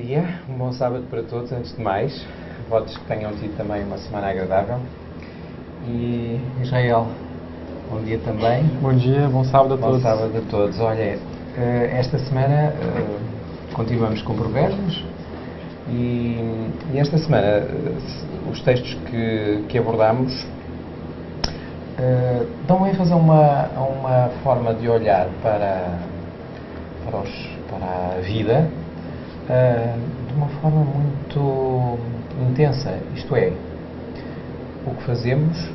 dia, um bom sábado para todos, antes de mais. Votos que tenham tido também uma semana agradável. E Israel, bom dia também. Bom dia, bom sábado a todos. Bom sábado a todos. Olha, esta semana continuamos com Provérbios e esta semana os textos que abordamos dão ênfase a uma forma de olhar para a vida de uma forma muito intensa, isto é, o que fazemos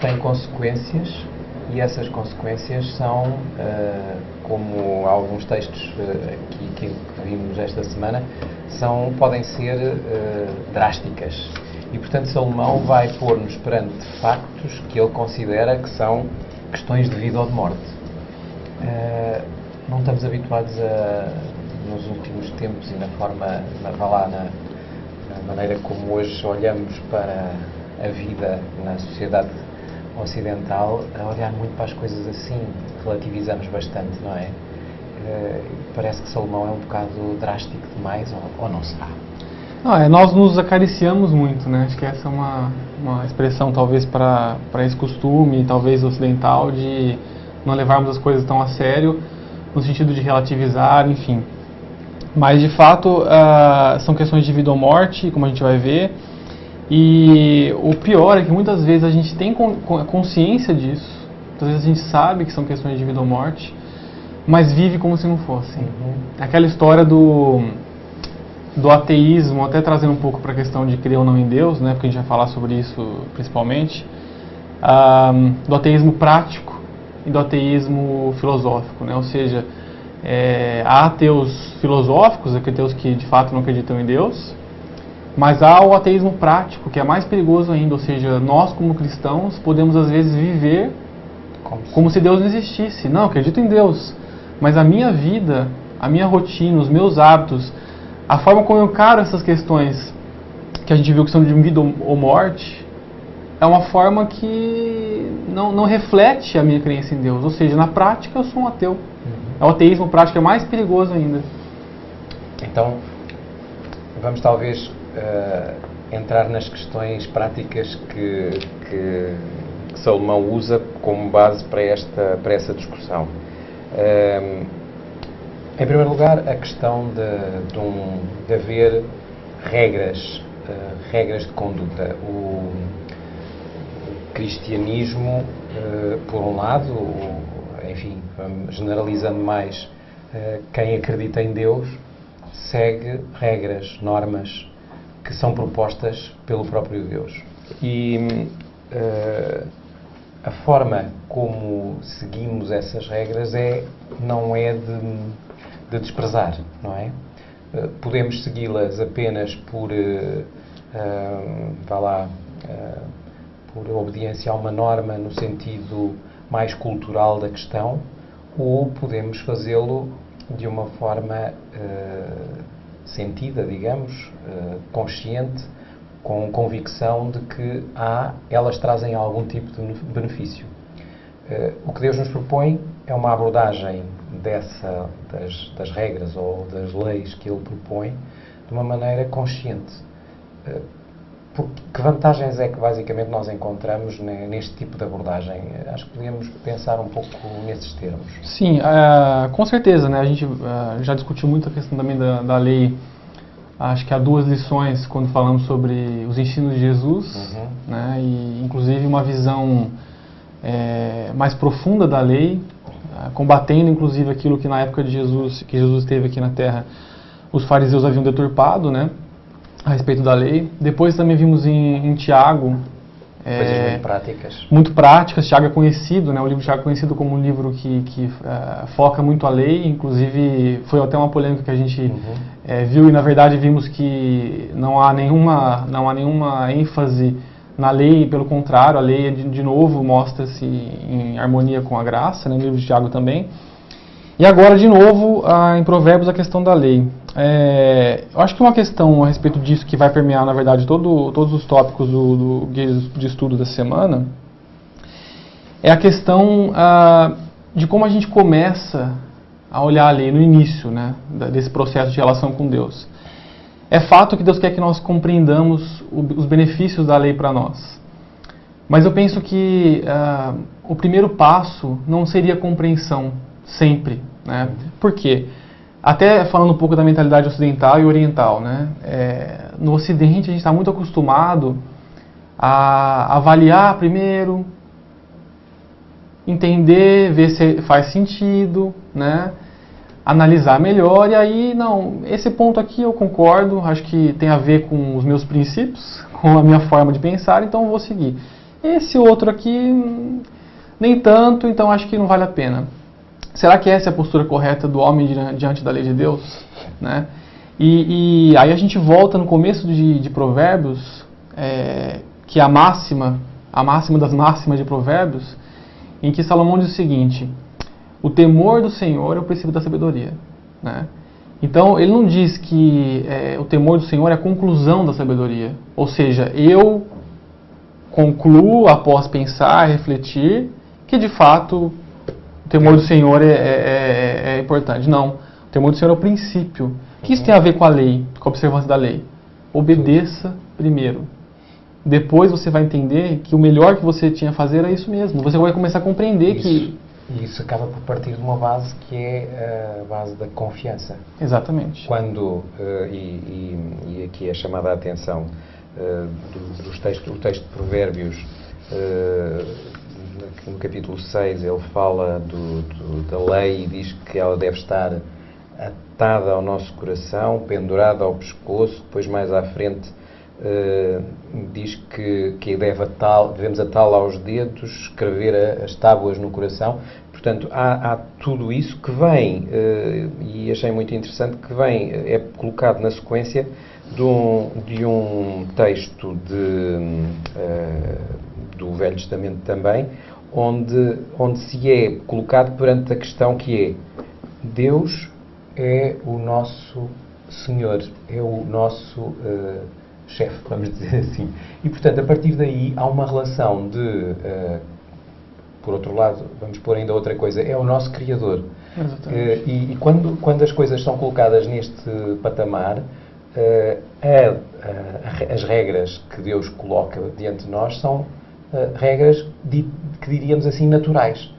tem consequências e essas consequências são, como alguns textos aqui que vimos esta semana, podem ser drásticas. E, portanto, Salomão vai pôr-nos perante factos que ele considera que são questões de vida ou de morte. Não estamos habituados nos últimos tempos e na maneira como hoje olhamos para a vida na sociedade ocidental, a olhar muito para as coisas assim, relativizamos bastante, não é? Parece que Salomão é um bocado drástico demais, ou não será? Não, nós nos acariciamos muito, né? Acho que essa é uma expressão talvez para esse costume, talvez ocidental, de não levarmos as coisas tão a sério, no sentido de relativizar, enfim. Mas, de fato, são questões de vida ou morte, como a gente vai ver. E o pior é que muitas vezes a gente tem consciência disso. Muitas vezes a gente sabe que são questões de vida ou morte, mas vive como se não fossem. Aquela história do ateísmo, até trazendo um pouco para a questão de crer ou não em Deus, né, porque a gente vai falar sobre isso principalmente, do ateísmo prático e do ateísmo filosófico, né? Ou seja, há ateus filosóficos, ateus que de fato não acreditam em Deus, mas há o ateísmo prático, que é mais perigoso ainda, ou seja, nós como cristãos podemos às vezes viver como se Deus não existisse. Não, acredito em Deus, mas a minha vida, a minha rotina, os meus hábitos, a forma como eu encaro essas questões que a gente viu que são de vida ou morte, é uma forma que não reflete a minha crença em Deus. Ou seja, na prática eu sou um ateu. O ateísmo prático é mais perigoso ainda. Então, vamos talvez entrar nas questões práticas que Salomão usa como base para essa discussão. Em primeiro lugar, a questão de haver regras de conduta. O cristianismo, por um lado, enfim, generalizando mais, quem acredita em Deus, segue regras, normas que são propostas pelo próprio Deus. E a forma como seguimos essas regras não é de desprezar, não é? Podemos segui-las apenas por obediência a uma norma no sentido mais cultural da questão, ou podemos fazê-lo de uma forma sentida, digamos, consciente, com convicção de que elas trazem algum tipo de benefício. O que Deus nos propõe é uma abordagem das regras ou das leis que Ele propõe de uma maneira consciente. Que vantagens é que basicamente nós encontramos neste tipo de abordagem? Acho que podíamos pensar um pouco nesses termos. Sim, com certeza, né? A gente já discutiu muito a questão também da lei. Acho que há duas lições quando falamos sobre os ensinos de Jesus, né? E inclusive uma visão mais profunda da lei, combatendo inclusive aquilo que na época de Jesus, que Jesus esteve aqui na Terra, os fariseus haviam deturpado, né? A respeito da lei. Depois também vimos em Tiago coisas muito práticas. Muito práticas. Tiago é conhecido, né? O livro de Tiago é conhecido como um livro que foca muito a lei. Inclusive foi até uma polêmica que a gente viu, e na verdade vimos que não há nenhuma ênfase na lei. Pelo contrário, a lei de novo mostra-se em harmonia com a graça, né? No livro de Tiago também. E agora, de novo, em Provérbios, a questão da lei. Eu acho que uma questão a respeito disso que vai permear, na verdade, todos os tópicos do guia de estudo da semana é a questão de como a gente começa a olhar a lei no início, né, desse processo de relação com Deus. É fato que Deus quer que nós compreendamos os benefícios da lei para nós. Mas eu penso que o primeiro passo não seria a compreensão, sempre. Né? Por quê? Até falando um pouco da mentalidade ocidental e oriental. Né? No Ocidente a gente está muito acostumado a avaliar primeiro, entender, ver se faz sentido, né? Analisar melhor, e aí, não, esse ponto aqui eu concordo, acho que tem a ver com os meus princípios, com a minha forma de pensar, então eu vou seguir. Esse outro aqui, nem tanto, então acho que não vale a pena. Será que essa é a postura correta do homem diante da lei de Deus? Né? E aí a gente volta no começo de Provérbios, que é a máxima das máximas de Provérbios, em que Salomão diz o seguinte: o temor do Senhor é o princípio da sabedoria. Né? Então, ele não diz que o temor do Senhor é a conclusão da sabedoria. Ou seja, eu concluo, após pensar, refletir, que de fato o temor do Senhor é importante. Não, o temor do Senhor é o princípio. O que isso tem a ver com a lei, com a observância da lei? Obedeça primeiro. Depois você vai entender que o melhor que você tinha a fazer era isso mesmo. Você vai começar a compreender que... E isso acaba por partir de uma base que é a base da confiança. Exatamente. Quando, e aqui é chamada a atenção o texto de Provérbios, no capítulo 6, ele fala da lei e diz que ela deve estar atada ao nosso coração, pendurada ao pescoço, depois mais à frente diz que devemos atá-la aos dedos, escrever as tábuas no coração. Portanto, há tudo isso que vem, e achei muito interessante que vem, é colocado na sequência de um texto do Velho Testamento também, onde se é colocado perante a questão que é: Deus é o nosso Senhor, é o nosso chefe, vamos dizer assim. E, portanto, a partir daí há uma relação por outro lado, vamos pôr ainda outra coisa, é o nosso Criador. E quando as coisas são colocadas neste patamar, as regras que Deus coloca diante de nós são regras que diríamos assim naturais.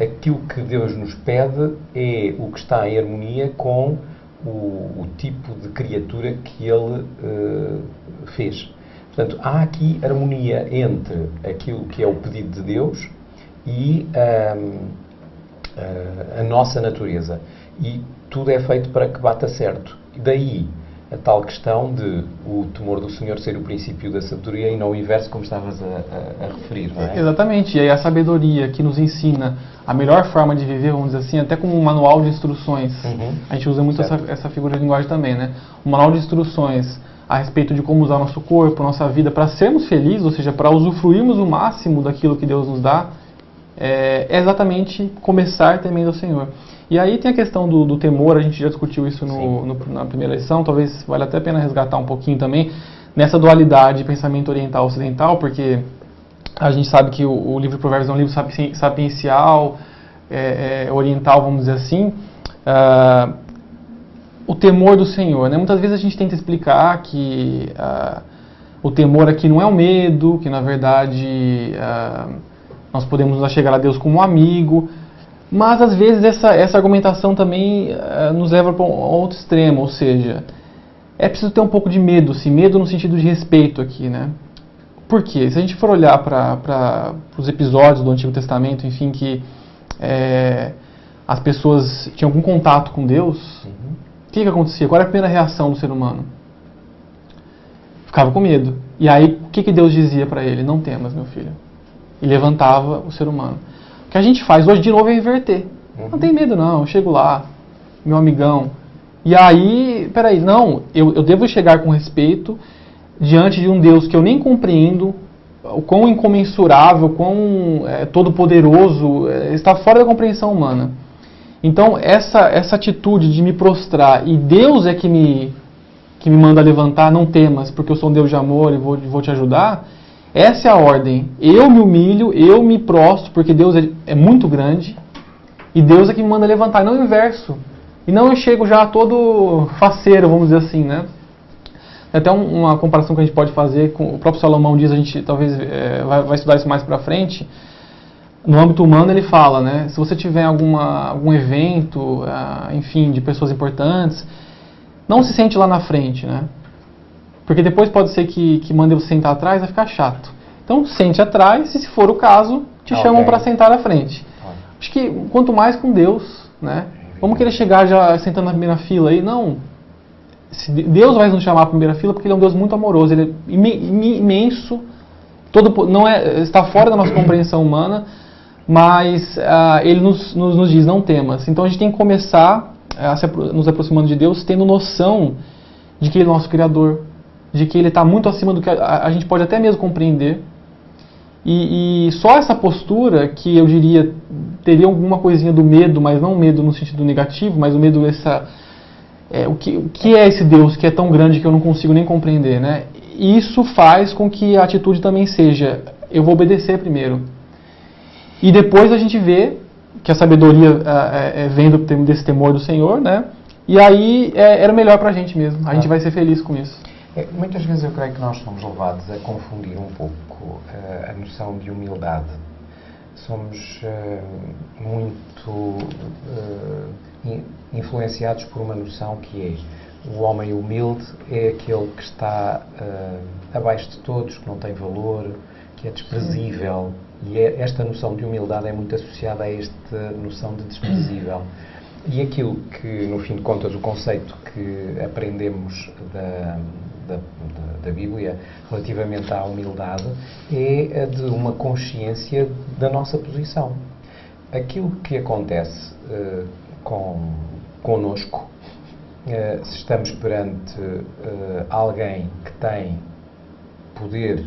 Aquilo que Deus nos pede é o que está em harmonia com o tipo de criatura que Ele fez. Portanto, há aqui harmonia entre aquilo que é o pedido de Deus e a nossa natureza. E tudo é feito para que bata certo. E daí a tal questão de o temor do Senhor ser o princípio da sabedoria e não o inverso, como estavas a referir, não é? Exatamente. E aí a sabedoria que nos ensina a melhor forma de viver, vamos dizer assim, até como um manual de instruções. A gente usa muito essa figura de linguagem também, né? Um manual de instruções a respeito de como usar nosso corpo, nossa vida, para sermos felizes, ou seja, para usufruirmos o máximo daquilo que Deus nos dá, é exatamente começar temendo ao Senhor. E aí tem a questão do temor, a gente já discutiu isso na primeira lição, talvez valha até a pena resgatar um pouquinho também, nessa dualidade de pensamento oriental e ocidental, porque a gente sabe que o livro de Provérbios é um livro sapiencial, oriental, vamos dizer assim. O temor do Senhor, né? Muitas vezes a gente tenta explicar que o temor aqui não é o medo, que na verdade nós podemos nos chegar a Deus como um amigo, mas às vezes essa argumentação também nos leva para um outro extremo, ou seja, é preciso ter um pouco de medo, sim, medo no sentido de respeito aqui, né? Por quê? Se a gente for olhar para os episódios do Antigo Testamento, enfim, que as pessoas tinham algum contato com Deus, o que acontecia? Qual era a primeira reação do ser humano? Ficava com medo. E aí, o que Deus dizia para ele? Não temas, meu filho. E levantava o ser humano. O que a gente faz hoje, de novo, é inverter. Não tem medo, não. Eu chego lá, meu amigão. E aí, peraí, não. Eu devo chegar com respeito diante de um Deus que eu nem compreendo, o quão incomensurável, o quão todo-poderoso, está fora da compreensão humana. Então, essa atitude de me prostrar, e Deus é que me manda levantar, não temas, porque eu sou um Deus de amor e vou te ajudar, essa é a ordem. Eu me humilho, eu me prostro, porque Deus é muito grande, e Deus é que me manda levantar, não o inverso. E não eu chego já todo faceiro, vamos dizer assim, né? Até uma comparação que a gente pode fazer com o próprio Salomão diz, a gente talvez vai estudar isso mais para frente. No âmbito humano ele fala, né? Se você tiver algum evento, enfim, de pessoas importantes, não se sente lá na frente, né? Porque depois pode ser que mandem você sentar atrás, vai ficar chato. Então sente atrás e, se for o caso, te chamam para sentar à frente. Acho que quanto mais com Deus, né? Vamos querer chegar já sentando na primeira fila aí? Não. Deus vai nos chamar para a primeira fila porque Ele é um Deus muito amoroso, Ele é imenso, está fora da nossa compreensão humana, mas Ele nos diz, não temas. Então a gente tem que começar nos aproximando de Deus, tendo noção de que Ele é nosso Criador, de que Ele está muito acima do que a gente pode até mesmo compreender. E só essa postura, que eu diria, teria alguma coisinha do medo, mas não medo no sentido negativo, mas o medo o que é esse Deus que é tão grande que eu não consigo nem compreender, né? Isso faz com que a atitude também seja, eu vou obedecer primeiro. E depois a gente vê que a sabedoria vem desse temor do Senhor, né? E aí era melhor pra gente mesmo, a gente vai ser feliz com isso. Muitas vezes eu creio que nós somos levados a confundir um pouco a noção de humildade. Somos muito influenciados por uma noção que é o homem humilde é aquele que está abaixo de todos, que não tem valor, que é desprezível. E esta noção de humildade é muito associada a esta noção de desprezível. E aquilo que, no fim de contas, o conceito que aprendemos da Bíblia relativamente à humildade é a de uma consciência da nossa posição. Aquilo que acontece connosco, se estamos perante alguém que tem poder,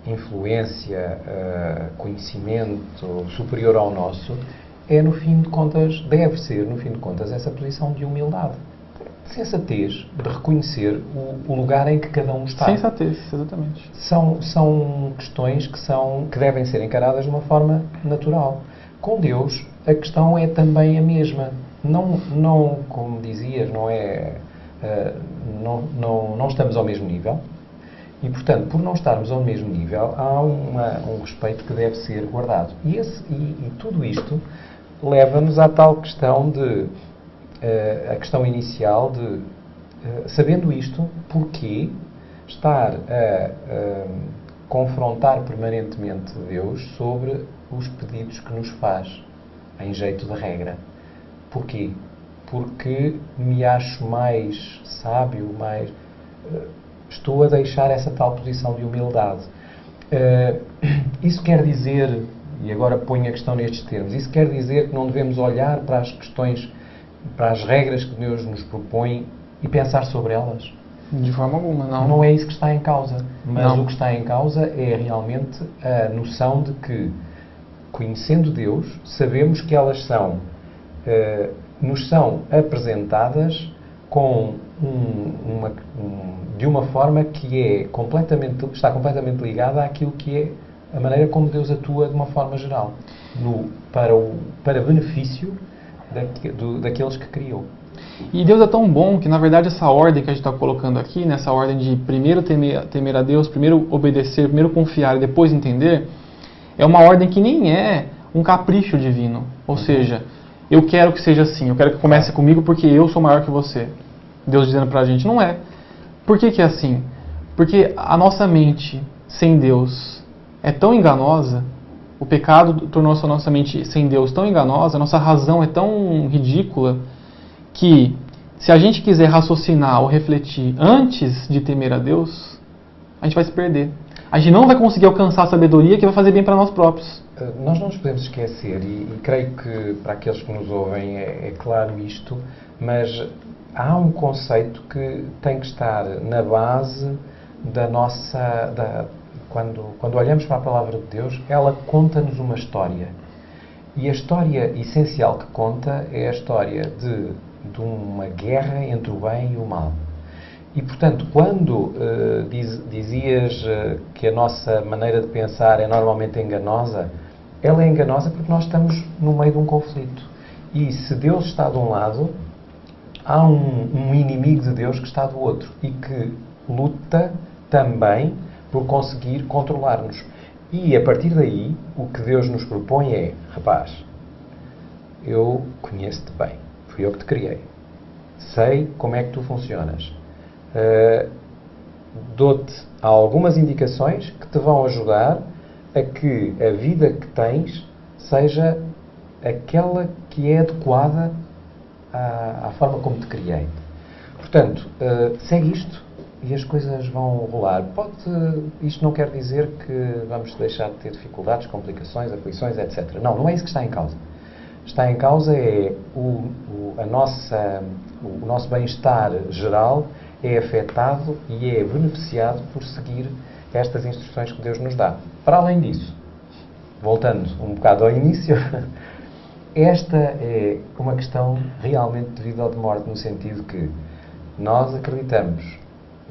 influência, conhecimento superior ao nosso, no fim de contas, deve ser, no fim de contas, essa posição de humildade. Sensatez de reconhecer o lugar em que cada um está. Sensatez, exatamente. São questões que devem ser encaradas de uma forma natural. Com Deus, a questão é também a mesma. Não como dizias, não estamos ao mesmo nível. E, portanto, por não estarmos ao mesmo nível, há um respeito que deve ser guardado. E tudo isto leva-nos à tal questão a questão inicial de, sabendo isto, porquê estar a confrontar permanentemente Deus sobre os pedidos que nos faz, em jeito de regra. Porquê? Porque me acho mais sábio, estou a deixar essa tal posição de humildade. Isso quer dizer, e agora ponho a questão nestes termos, isso quer dizer que não devemos olhar para as questões, para as regras que Deus nos propõe e pensar sobre elas? De forma alguma, não. Não é isso que está em causa. Mas não. O que está em causa é realmente a noção de que, conhecendo Deus, sabemos que elas nos são apresentadas de uma forma que está completamente ligada àquilo que é a maneira como Deus atua de uma forma geral, para benefício daqueles que criou. E Deus é tão bom que, na verdade, essa ordem que a gente está colocando aqui, nessa ordem de primeiro temer a Deus, primeiro obedecer, primeiro confiar e depois entender, é uma ordem que nem é um capricho divino. Ou seja, eu quero que seja assim, eu quero que comece comigo porque eu sou maior que você. Deus dizendo pra gente, não é. Por que é assim? Porque a nossa mente sem Deus é tão enganosa, o pecado tornou a nossa mente sem Deus tão enganosa, a nossa razão é tão ridícula, que se a gente quiser raciocinar ou refletir antes de temer a Deus, a gente vai se perder. A gente não vai conseguir alcançar a sabedoria que vai fazer bem para nós próprios. Nós não nos podemos esquecer, e creio que para aqueles que nos ouvem é claro isto, mas há um conceito que tem que estar na base da nossa... Quando olhamos para a Palavra de Deus, ela conta-nos uma história. E a história essencial que conta é a história de uma guerra entre o bem e o mal. E, portanto, quando dizias que a nossa maneira de pensar é normalmente enganosa, ela é enganosa porque nós estamos no meio de um conflito. E se Deus está de um lado, há um inimigo de Deus que está do outro. E que luta também por conseguir controlar-nos. E a partir daí, o que Deus nos propõe é: rapaz, eu conheço-te bem, fui eu que te criei, sei como é que tu funcionas, dou-te algumas indicações que te vão ajudar a que a vida que tens seja aquela que é adequada à forma como te criei. Portanto, segue isto e as coisas vão rolar. Isto não quer dizer que vamos deixar de ter dificuldades, complicações, aflições, etc. Não, não é isso que está em causa. Está em causa é o nosso bem-estar geral é afetado e é beneficiado por seguir estas instruções que Deus nos dá. Para além disso, voltando um bocado ao início, esta é uma questão realmente de vida ou de morte, no sentido que nós acreditamos,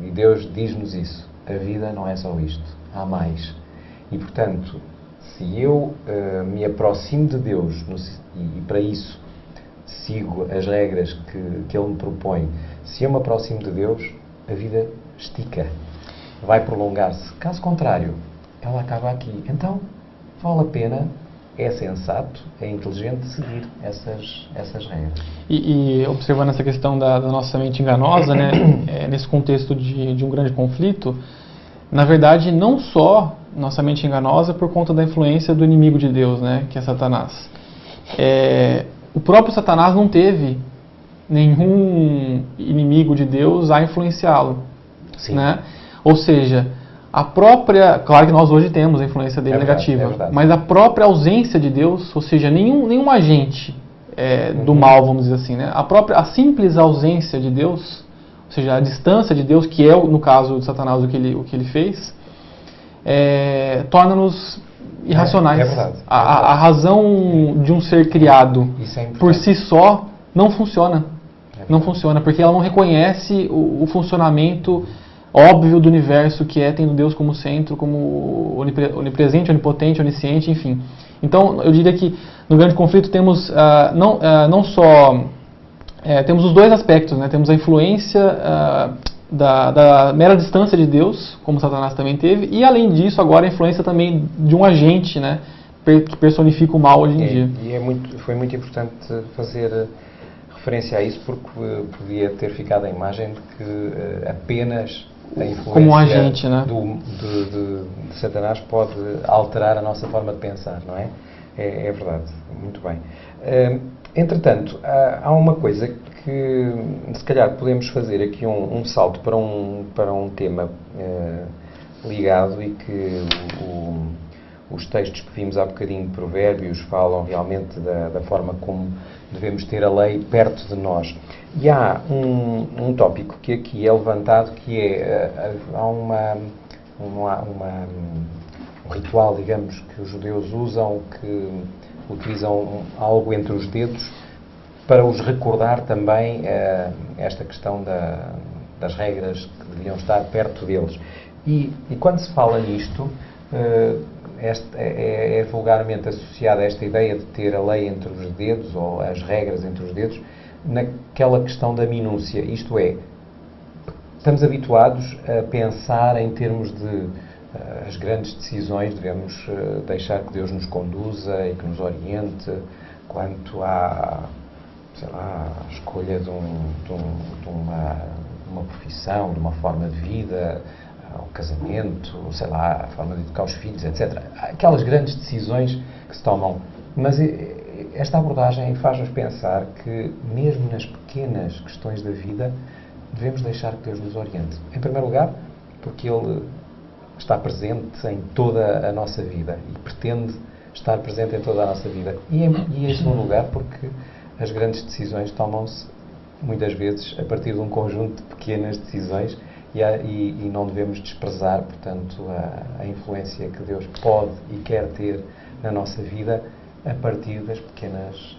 e Deus diz-nos isso, a vida não é só isto, há mais. E, portanto, se eu me aproximo de Deus e para isso sigo as regras que Ele me propõe, se eu me aproximo de Deus, a vida estica, vai prolongar-se. Caso contrário, ela acaba aqui. Então, vale a pena, é sensato, é inteligente seguir essas regras. E observando essa questão da nossa mente enganosa, né, nesse contexto de um grande conflito, na verdade, não só nossa mente enganosa por conta da influência do inimigo de Deus, né, que é Satanás. O próprio Satanás não teve nenhum inimigo de Deus a influenciá-lo. Né? Ou seja, a própria... Claro que nós hoje temos a influência dele negativa, mas a própria ausência de Deus, ou seja, nenhum agente do mal, vamos dizer assim, né? A simples ausência de Deus, ou seja, a distância de Deus, que é, no caso de Satanás, o que ele fez, torna-nos irracionais. É verdade. A razão de um ser criado por si só não funciona. Não funciona, porque ela não reconhece o funcionamento óbvio do universo, que é tendo Deus como centro, como onipresente, onipotente, onisciente, enfim. Então, eu diria que no grande conflito temos não só... temos os dois aspectos, né? Temos a influência da mera distância de Deus, como Satanás também teve, e além disso, agora a influência também de um agente, né? Que personifica o mal hoje em dia. E foi muito importante fazer referência a isso, porque podia ter ficado a imagem de que apenas a influência como um agente, né? de Satanás pode alterar a nossa forma de pensar, não é? É verdade, muito bem. Entretanto, há uma coisa que se calhar podemos fazer aqui um salto para um tema ligado e que os textos que vimos há bocadinho de Provérbios falam realmente da forma como devemos ter a lei perto de nós. E há um tópico que aqui é levantado, que há um ritual, digamos, que os judeus usam, que utilizam algo entre os dedos para os recordar também esta questão das regras que deviam estar perto deles. E quando se fala nisto, é vulgarmente associada a esta ideia de ter a lei entre os dedos, ou as regras entre os dedos, naquela questão da minúcia. Isto é, estamos habituados a pensar em termos de as grandes decisões, devemos deixar que Deus nos conduza e que nos oriente quanto à, sei lá, à escolha de uma profissão, de uma forma de vida, ao casamento, sei lá, a forma de educar os filhos, etc. Aquelas grandes decisões que se tomam. Mas esta abordagem faz-nos pensar que, mesmo nas pequenas questões da vida, devemos deixar que Deus nos oriente. Em primeiro lugar, porque Ele está presente em toda a nossa vida e pretende estar presente em toda a nossa vida. E em segundo lugar, porque as grandes decisões tomam-se, muitas vezes, a partir de um conjunto de pequenas decisões e não devemos desprezar, portanto, a influência que Deus pode e quer ter na nossa vida a partir das pequenas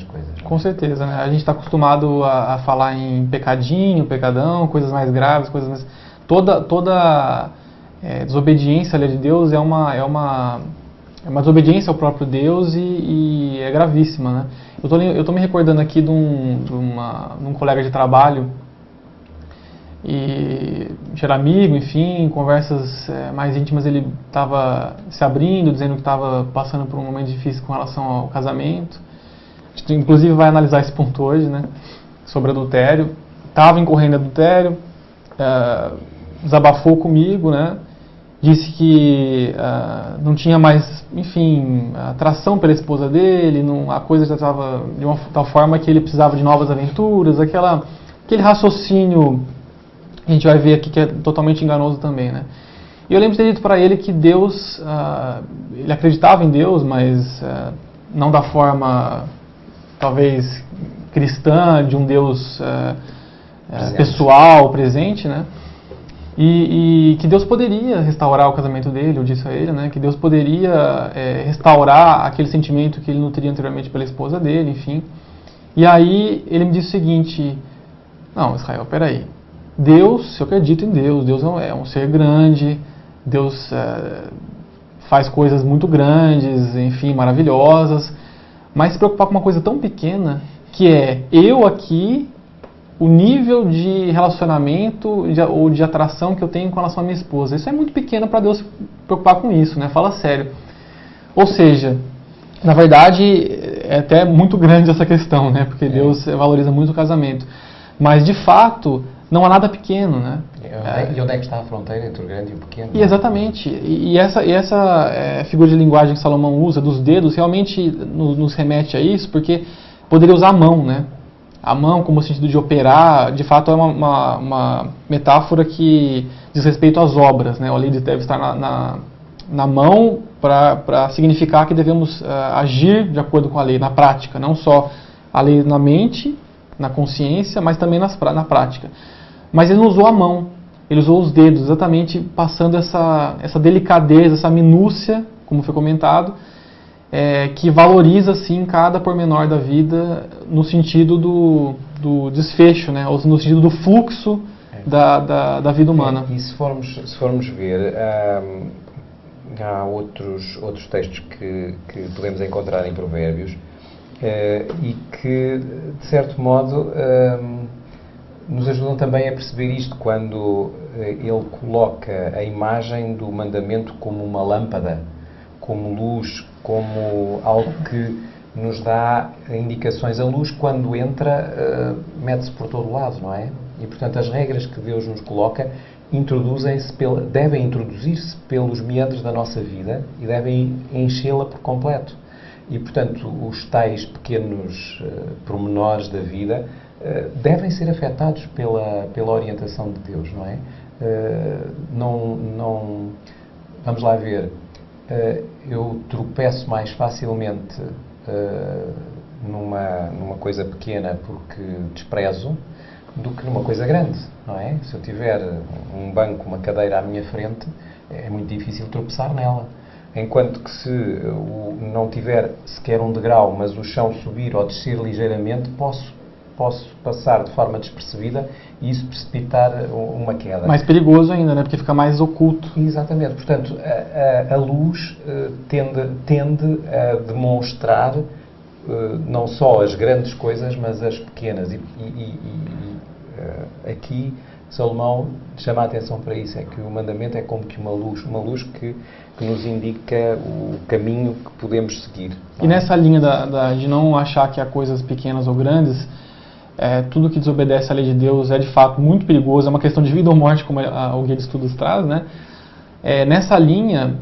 coisas. Com certeza, né? A gente está acostumado a falar em pecadinho, pecadão, coisas mais graves, coisas mais... Toda desobediência à lei de Deus é uma desobediência ao próprio Deus e é gravíssima, né? Eu tô me recordando aqui de um colega de trabalho e era amigo, enfim, em conversas mais íntimas ele estava se abrindo, dizendo que estava passando por um momento difícil com relação ao casamento. A gente, inclusive, vai analisar esse ponto hoje, né, sobre adultério. Estava incorrendo em adultério, desabafou comigo, né, disse que não tinha mais, enfim, atração pela esposa dele, a coisa já estava de uma tal forma que ele precisava de novas aventuras, aquele raciocínio que a gente vai ver aqui que é totalmente enganoso também, né. E eu lembro de ter dito para ele que Deus, ele acreditava em Deus, mas não da forma, talvez, cristã, de um Deus pessoal, presente, né. E que Deus poderia restaurar o casamento dele, eu disse a ele, né, que Deus poderia restaurar aquele sentimento que ele nutria anteriormente pela esposa dele, enfim. E aí ele me disse o seguinte: não, Israel, peraí, Deus, eu acredito em Deus, Deus é um ser grande, Deus faz coisas muito grandes, enfim, maravilhosas, mas se preocupar com uma coisa tão pequena, que é eu aqui, o nível de relacionamento ou de atração que eu tenho com relação à minha esposa. Isso é muito pequeno para Deus se preocupar com isso, né? Fala sério. Ou seja, na verdade, é até muito grande essa questão, né? Porque Deus valoriza muito o casamento. Mas, de fato, não há nada pequeno, né? E onde é que está a fronteira entre o grande e o pequeno? E exatamente. E essa figura de linguagem que Salomão usa, dos dedos, realmente nos remete a isso, porque poderia usar a mão, né? A mão, como sentido de operar, de fato é uma metáfora que diz respeito às obras, né? O lei deve estar na mão para significar que devemos agir de acordo com a lei, na prática. Não só a lei na mente, na consciência, mas também na prática. Mas ele não usou a mão, ele usou os dedos, exatamente passando essa delicadeza, essa minúcia, como foi comentado, que valoriza, sim, cada pormenor da vida no sentido do desfecho, né? Ou no sentido do fluxo da vida humana. E se formos ver, há outros textos que podemos encontrar em Provérbios e que, de certo modo, nos ajudam também a perceber isto, quando ele coloca a imagem do mandamento como uma lâmpada, como luz, como algo que nos dá indicações. A luz, quando entra, mete-se por todo lado, não é? E, portanto, as regras que Deus nos coloca devem introduzir-se pelos meandros da nossa vida e devem enchê-la por completo. E, portanto, os tais pequenos pormenores da vida devem ser afetados pela orientação de Deus, não é? Vamos lá ver. Eu tropeço mais facilmente numa coisa pequena porque desprezo do que numa coisa grande, não é? Se eu tiver um banco, uma cadeira à minha frente, é muito difícil tropeçar nela. Enquanto que se não tiver sequer um degrau, mas o chão subir ou descer ligeiramente, posso passar de forma despercebida e isso precipitar uma queda. Mais perigoso ainda, né? Porque fica mais oculto. Exatamente. Portanto, a luz tende a demonstrar não só as grandes coisas, mas as pequenas. Aqui Salomão chama a atenção para isso, é que o mandamento é como que uma luz que nos indica o caminho que podemos seguir. E nessa linha de não achar que há coisas pequenas ou grandes, tudo que desobedece à lei de Deus é de fato muito perigoso, é uma questão de vida ou morte, como o Guia de Estudos traz, né? Nessa linha,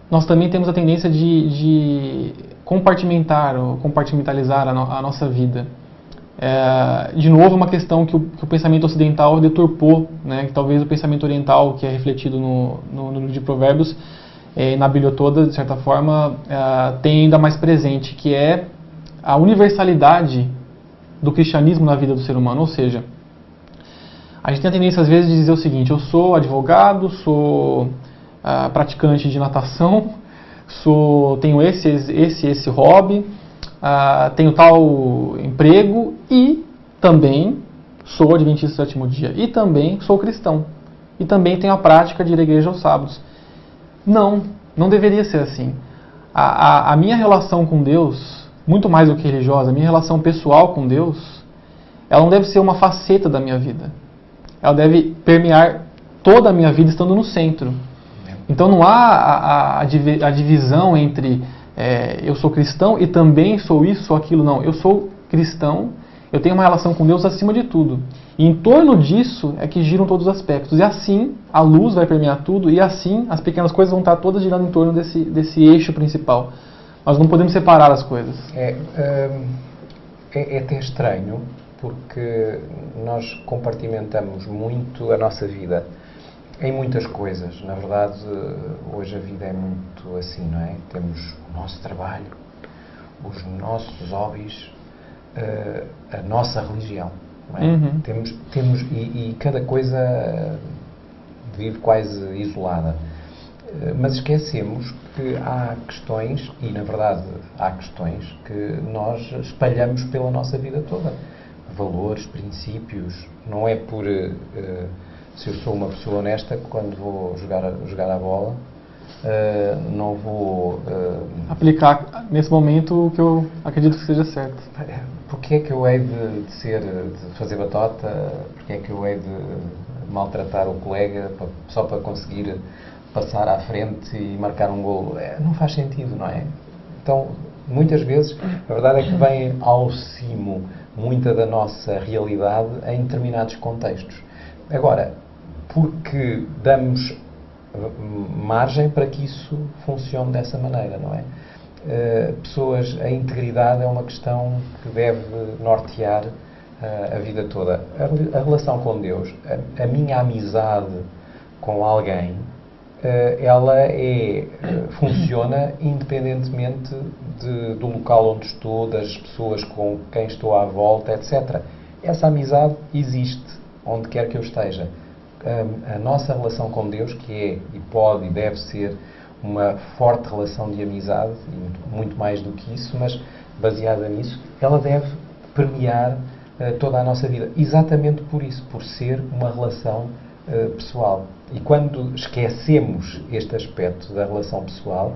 nós também temos a tendência de compartimentalizar a nossa vida. De novo, uma questão que o pensamento ocidental deturpou, né? Que talvez o pensamento oriental, que é refletido no livro de Provérbios, na Bíblia toda, de certa forma, tem ainda mais presente, que é a universalidade do cristianismo na vida do ser humano. Ou seja, a gente tem a tendência às vezes de dizer o seguinte: eu sou advogado, sou praticante de natação, tenho esse hobby, tenho tal emprego e também sou adventista do sétimo dia, e também sou cristão, e também tenho a prática de ir à igreja aos sábados. Não deveria ser assim. A minha relação com Deus, muito mais do que religiosa, a minha relação pessoal com Deus, ela não deve ser uma faceta da minha vida. ela deve permear toda a minha vida estando no centro. Então não há a divisão entre eu sou cristão e também sou isso, sou aquilo. Não, eu sou cristão, eu tenho uma relação com Deus acima de tudo. E em torno disso é que giram todos os aspectos. E assim a luz vai permear tudo e assim as pequenas coisas vão estar todas girando em torno desse eixo principal. Nós não podemos separar as coisas. É até estranho, porque nós compartimentamos muito a nossa vida em muitas coisas. Na verdade, hoje a vida é muito assim, não é? Temos o nosso trabalho, os nossos hobbies, a nossa religião. Não é? Uhum. Temos e cada coisa vive quase isolada. Mas esquecemos que há questões, e na verdade há questões, que nós espalhamos pela nossa vida toda. Valores, princípios. Não é por se eu sou uma pessoa honesta, quando vou jogar a bola, não vou aplicar nesse momento o que eu acredito que seja certo. Porque é que eu hei de fazer batota? Porque é que eu hei de maltratar o colega só para conseguir passar à frente e marcar um golo? Não faz sentido, não é? Então, muitas vezes, a verdade é que vem ao cimo muita da nossa realidade em determinados contextos. Agora, porque damos margem para que isso funcione dessa maneira, não é? A integridade é uma questão que deve nortear a vida toda. A relação com Deus, a minha amizade com alguém, ela funciona independentemente do local onde estou, das pessoas com quem estou à volta, etc. Essa amizade existe onde quer que eu esteja. A nossa relação com Deus, que é e pode e deve ser uma forte relação de amizade, e muito mais do que isso, mas baseada nisso, ela deve permear toda a nossa vida. Exatamente por isso, por ser uma relação pessoal. E quando esquecemos este aspecto da relação pessoal,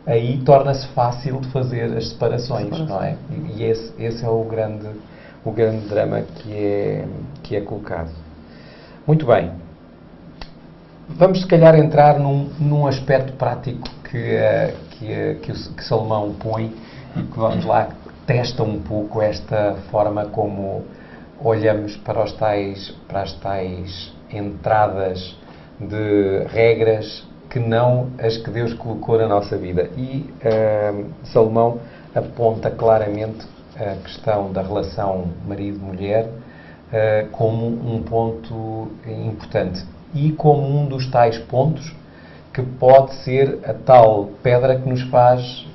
aí torna-se fácil de fazer as separações, não é? E esse é o grande drama que é colocado. Muito bem. Vamos, se calhar, entrar num aspecto prático que Salomão põe e que, vamos lá, testa um pouco esta forma como olhamos para as tais entradas de regras que não as que Deus colocou na nossa vida. E Salomão aponta claramente a questão da relação marido-mulher como um ponto importante e como um dos tais pontos que pode ser a tal pedra que nos faz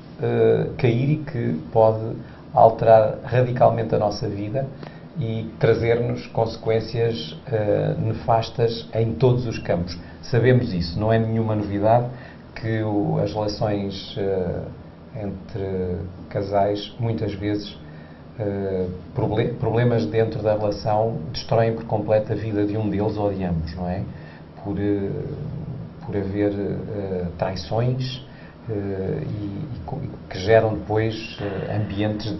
cair e que pode alterar radicalmente a nossa vida e trazer-nos consequências nefastas em todos os campos. Sabemos isso, não é nenhuma novidade que as relações entre casais, muitas vezes, problemas dentro da relação destroem por completo a vida de um deles ou de ambos, não é? Por haver traições que geram depois ambientes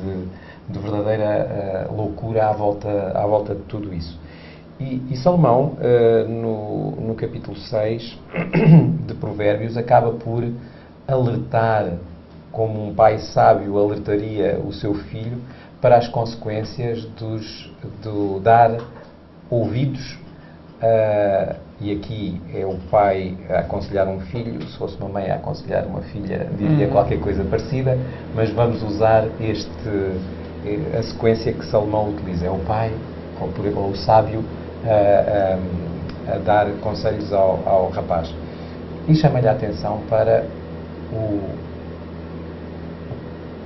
de verdadeira loucura à volta de tudo isso. E Salomão, no capítulo 6 de Provérbios, acaba por alertar, como um pai sábio alertaria o seu filho, para as consequências do dar ouvidos e aqui é o pai a aconselhar um filho, se fosse uma mãe a aconselhar uma filha, diria qualquer coisa parecida, mas vamos usar a sequência que Salomão utiliza. É o pai, ou o sábio, a dar conselhos ao rapaz. E chama-lhe a atenção para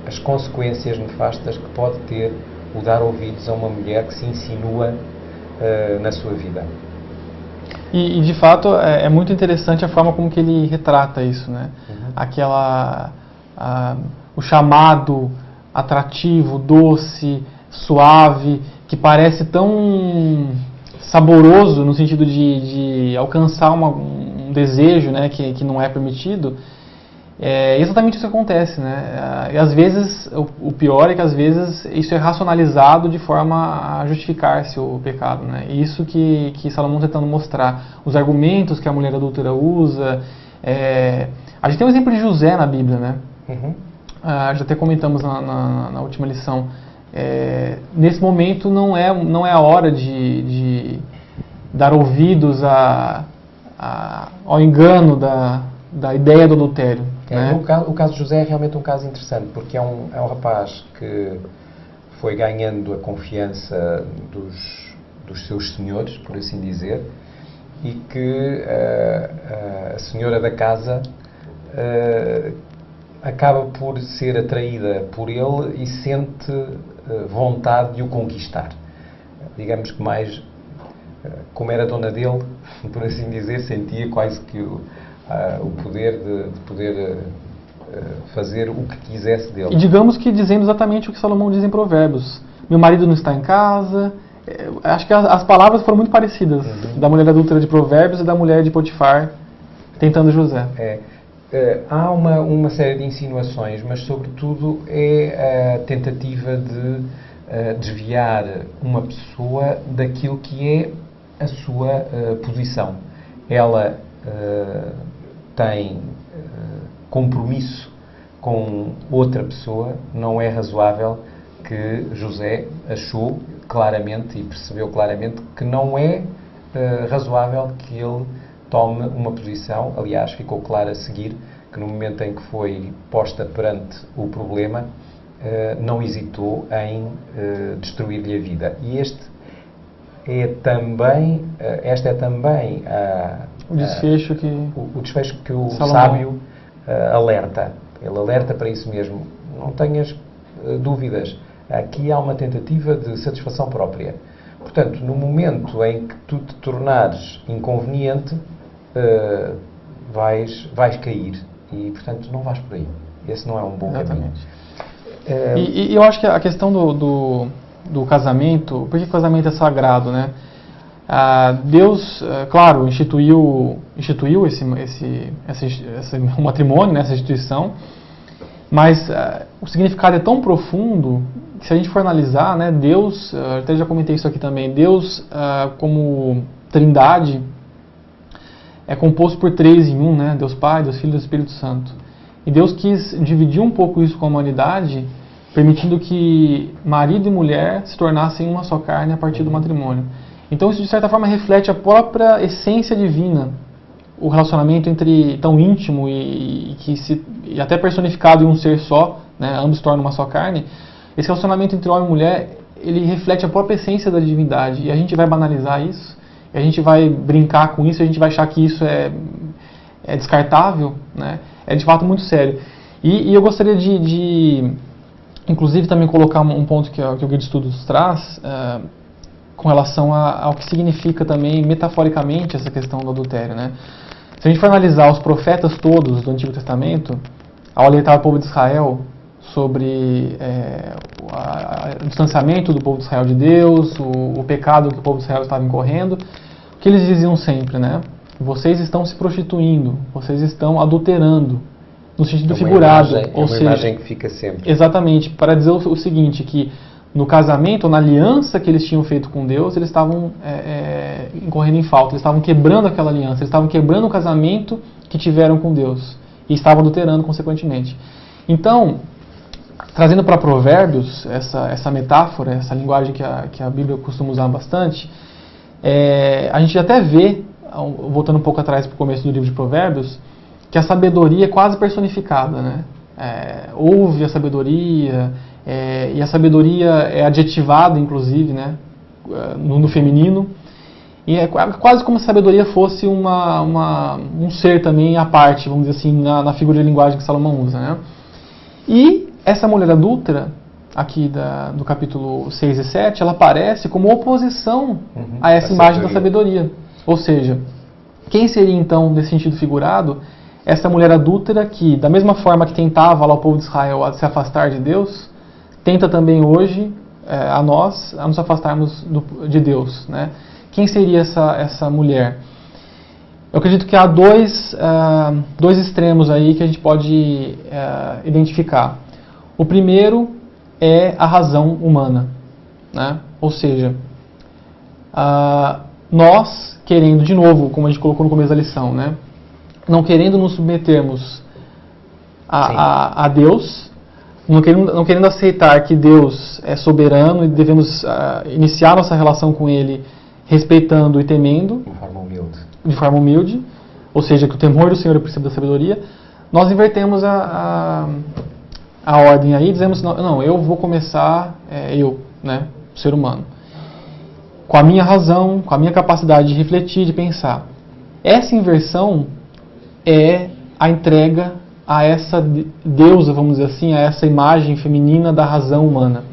as consequências nefastas que pode ter o dar ouvidos a uma mulher que se insinua na sua vida. E de fato é muito interessante a forma como que ele retrata isso, né? O chamado atrativo, doce, suave, que parece tão saboroso no sentido de alcançar um desejo, né, que não é permitido. É exatamente isso que acontece, né? E às vezes, o pior é que às vezes isso é racionalizado de forma a justificar-se o pecado, né? E isso que Salomão está tentando mostrar. Os argumentos que a mulher adúltera usa. A gente tem um exemplo de José na Bíblia, né? Já até comentamos na última lição. Nesse momento não é a hora de dar ouvidos ao engano da ideia do adultério. Né? O caso de José é realmente um caso interessante, porque é um rapaz que foi ganhando a confiança dos seus senhores, por assim dizer, e que a senhora da casa acaba por ser atraída por ele e sente vontade de o conquistar. Digamos que mais, como era dona dele, por assim dizer, sentia quase que o poder de poder fazer o que quisesse dele. E digamos que dizendo exatamente o que Salomão diz em Provérbios. Meu marido não está em casa. Acho que as palavras foram muito parecidas, da mulher adúltera de Provérbios e da mulher de Potifar tentando José. Há uma série de insinuações, mas sobretudo é a tentativa de desviar uma pessoa daquilo que é a sua posição. Ela tem compromisso com outra pessoa, não é razoável que José achou claramente e percebeu claramente que não é razoável que ele tome uma posição. Aliás, ficou claro a seguir que no momento em que foi posta perante o problema, não hesitou em destruir-lhe a vida. E esta é também o desfecho que o Salomão. sábio alerta. Ele alerta para isso mesmo. Não tenhas dúvidas. Aqui há uma tentativa de satisfação própria. Portanto, no momento em que tu te tornares inconveniente, vais cair. E, portanto, não vais por aí. Esse não é um bom caminho. E eu acho que a questão do casamento, por que o casamento é sagrado, né? Deus, claro, instituiu o matrimônio, né, essa instituição, mas o significado é tão profundo que, se a gente for analisar, né, Deus, até já comentei isso aqui também, Deus como Trindade é composto por 3 em 1, né? Deus Pai, Deus Filho e Deus Espírito Santo. E Deus quis dividir um pouco isso com a humanidade, permitindo que marido e mulher se tornassem uma só carne a partir do matrimônio. Então isso, de certa forma, reflete a própria essência divina, o relacionamento tão íntimo e até personificado em um ser só, né? Ambos se tornam uma só carne. Esse relacionamento entre homem e mulher, ele reflete a própria essência da divindade, e a gente vai banalizar isso, a gente vai brincar com isso, a gente vai achar que isso é descartável, né? É de fato muito sério. E eu gostaria de inclusive também colocar um ponto que o Guia de Estudos traz, com relação ao que significa também metaforicamente essa questão do adultério, né? Se a gente for analisar os profetas todos do Antigo Testamento, ao alertar o povo de Israel sobre o distanciamento do povo de Israel de Deus, o pecado que o povo de Israel estava incorrendo, o que eles diziam sempre, né? Vocês estão se prostituindo, vocês estão adulterando, no sentido figurado. Ou seja, imagem que fica sempre. Exatamente, para dizer o seguinte, que no casamento, ou na aliança que eles tinham feito com Deus, eles estavam incorrendo em falta, eles estavam quebrando aquela aliança, eles estavam quebrando o casamento que tiveram com Deus, e estavam adulterando consequentemente. Então, trazendo para Provérbios essa metáfora, essa linguagem que a Bíblia costuma usar bastante, a gente até vê, voltando um pouco atrás para o começo do livro de Provérbios, que a sabedoria é quase personificada, né? Ouve a sabedoria, e a sabedoria é adjetivada, inclusive, né? No feminino, e é quase como se a sabedoria fosse um ser também à parte, vamos dizer assim, na figura de linguagem que Salomão usa, né? E essa mulher adúltera, aqui do capítulo 6 e 7, ela aparece como oposição a essa imagem da sabedoria. Ou seja, quem seria então, nesse sentido figurado, essa mulher adúltera que, da mesma forma que tentava lá o povo de Israel a se afastar de Deus, tenta também hoje a nos afastarmos de Deus, né? Quem seria essa mulher? eu acredito que há dois extremos aí que a gente pode identificar. O primeiro é a razão humana, né? Ou seja, nós querendo, de novo, como a gente colocou no começo da lição, né? Não querendo nos submetermos a Deus, não querendo aceitar que Deus é soberano e devemos iniciar nossa relação com Ele respeitando e temendo, de forma humilde, ou seja, que o temor do Senhor é o princípio da sabedoria, nós invertemos a ordem aí, dizemos, não, eu vou começar, né, o ser humano, com a minha razão, com a minha capacidade de refletir, de pensar. Essa inversão é a entrega a essa deusa, vamos dizer assim, a essa imagem feminina da razão humana.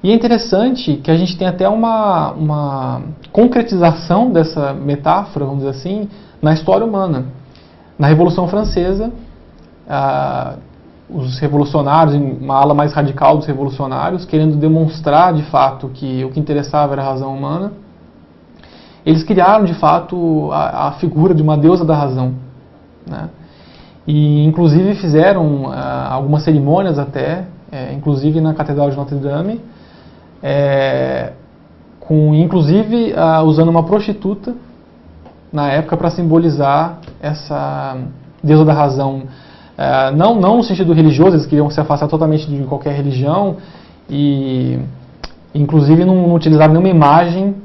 E é interessante que a gente tem até uma concretização dessa metáfora, vamos dizer assim, na história humana. Na Revolução Francesa, os revolucionários, uma ala mais radical dos revolucionários, querendo demonstrar de fato que o que interessava era a razão humana, eles criaram de fato a figura de uma deusa da razão, né? E inclusive fizeram algumas cerimônias até, inclusive na Catedral de Notre Dame, inclusive usando uma prostituta na época para simbolizar essa deusa da razão. Não no sentido religioso, eles queriam se afastar totalmente de qualquer religião e inclusive não utilizaram nenhuma imagem,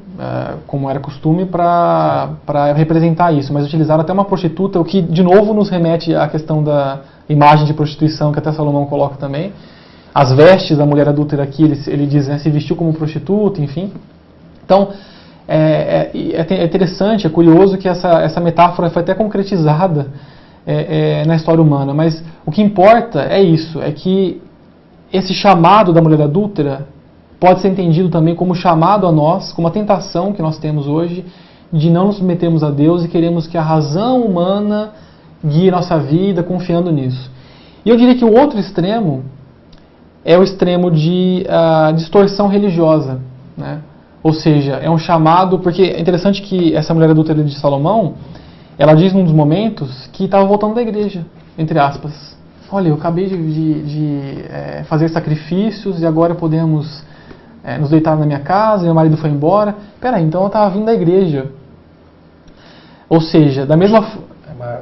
como era costume, para representar isso, mas utilizaram até uma prostituta, o que de novo nos remete à questão da imagem de prostituição que até Salomão coloca também. As vestes da mulher adúltera aqui, ele diz, né, se vestiu como prostituta, enfim. Então, é interessante, é curioso que essa metáfora foi até concretizada na história humana, mas o que importa é isso, é que esse chamado da mulher adúltera pode ser entendido também como chamado a nós, como a tentação que nós temos hoje de não nos submetermos a Deus e queremos que a razão humana guie nossa vida confiando nisso. E eu diria que o outro extremo é o extremo de distorção religiosa, né? Ou seja, é um chamado, porque é interessante que essa mulher adúltera de Salomão, ela diz num dos momentos que estava voltando da igreja, entre aspas. Olha, eu acabei de fazer sacrifícios e agora podemos nos deitar na minha casa, meu marido foi embora. Peraí, então eu estava vindo da igreja. Ou seja, da mesma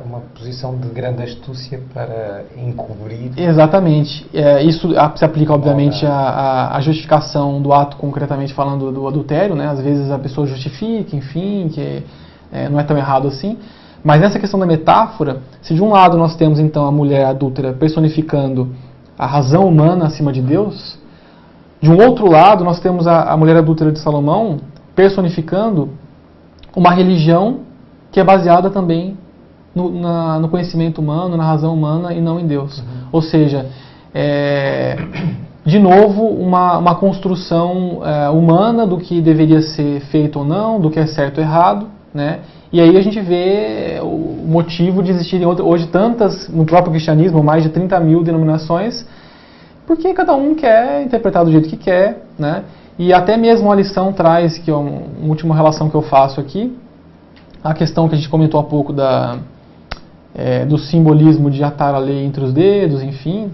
uma posição de grande astúcia para encobrir. Exatamente. Isso se aplica, obviamente, à justificação do ato, concretamente falando do adultério, né? Às vezes a pessoa justifica, enfim, que não é tão errado assim. Mas nessa questão da metáfora, se de um lado nós temos então a mulher adúltera personificando a razão humana acima de Deus, de um outro lado nós temos a mulher adúltera de Salomão personificando uma religião que é baseada também no conhecimento humano, na razão humana e não em Deus. Ou seja, de novo, uma construção humana do que deveria ser feito ou não, do que é certo ou errado, né? E aí a gente vê o motivo de existirem hoje tantas, no próprio cristianismo, mais de 30 mil denominações, porque cada um quer interpretar do jeito que quer, né? E até mesmo a lição traz, que é uma última relação que eu faço aqui, a questão que a gente comentou há pouco do simbolismo de atar a lei entre os dedos, enfim,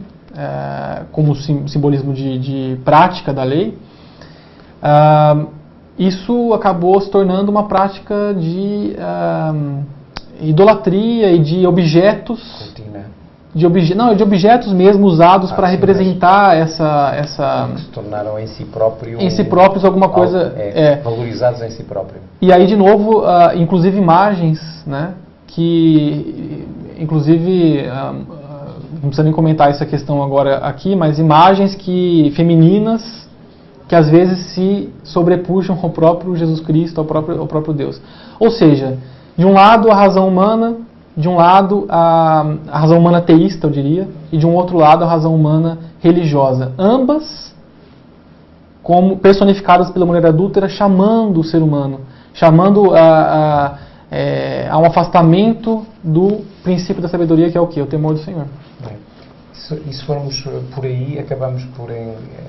como simbolismo de prática da lei. Isso acabou se tornando uma prática de idolatria e de objetos, de objetos mesmo usados para representar essa que se tornaram em si próprios alguma coisa valorizados em si próprio. E aí de novo, inclusive imagens, né, que inclusive não precisa nem comentar essa questão agora aqui, mas imagens femininas que às vezes se sobrepuxam ao próprio Jesus Cristo, ao próprio Deus. Ou seja, de um lado a razão humana, de um lado a razão humana teísta, eu diria, e de um outro lado a razão humana religiosa. Ambas como personificadas pela mulher adúltera, chamando o ser humano, chamando a um afastamento do princípio da sabedoria, que é o quê? O temor do Senhor. E se formos por aí, acabamos por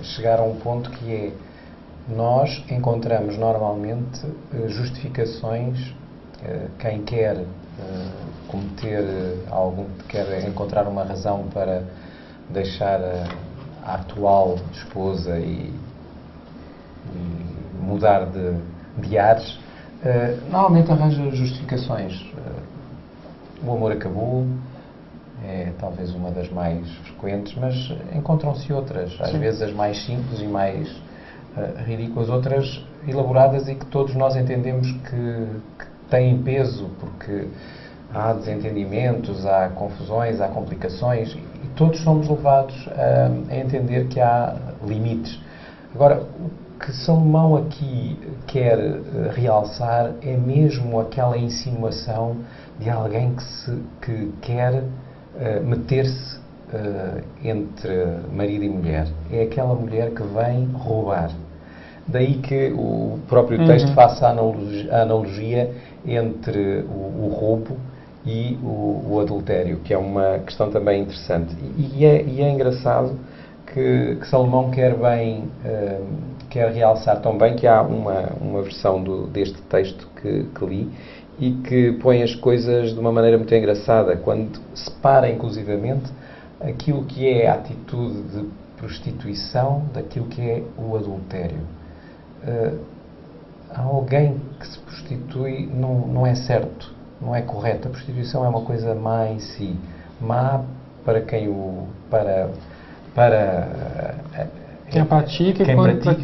chegar a um ponto que é: nós encontramos normalmente justificações, quem quer cometer quer encontrar uma razão para deixar a atual esposa e mudar de ares, normalmente arranja justificações. O amor acabou, é talvez uma das mais frequentes, mas encontram-se outras, às vezes as mais simples e mais ridículas, outras elaboradas e que todos nós entendemos que têm peso, porque há desentendimentos, há confusões, há complicações e todos somos levados a entender que há limites. Agora, o que Salomão aqui quer realçar é mesmo aquela insinuação de alguém que quer meter-se entre marido e mulher. É aquela mulher que vem roubar. Daí que o próprio texto faça a analogia entre o roubo e o adultério, que é uma questão também interessante. E é engraçado que Salomão quer realçar tão bem que há uma versão deste texto que li e que põe as coisas de uma maneira muito engraçada, quando separa inclusivamente aquilo que é a atitude de prostituição daquilo que é o adultério. Alguém que se prostitui não é certo, não é correto. A prostituição é uma coisa má em si, má para quem quem pratica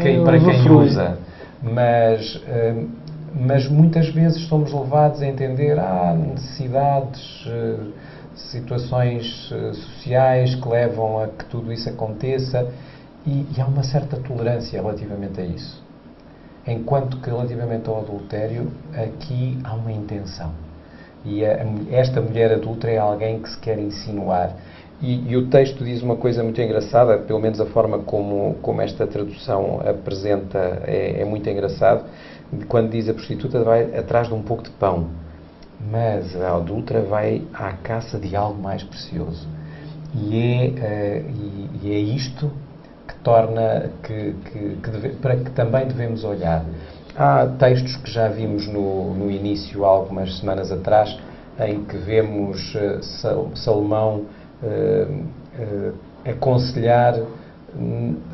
e para quem usa. Mas muitas vezes somos levados a entender necessidades, situações sociais que levam a que tudo isso aconteça e há uma certa tolerância relativamente a isso. Enquanto que relativamente ao adultério, aqui há uma intenção. E esta mulher adulta é alguém que se quer insinuar. E o texto diz uma coisa muito engraçada, pelo menos a forma como esta tradução apresenta é muito engraçado, quando diz a prostituta vai atrás de um pouco de pão, mas a adúltera vai à caça de algo mais precioso. E é isto que torna para que também devemos olhar. Há textos que já vimos no início, há algumas semanas atrás, em que vemos Salomão aconselhar: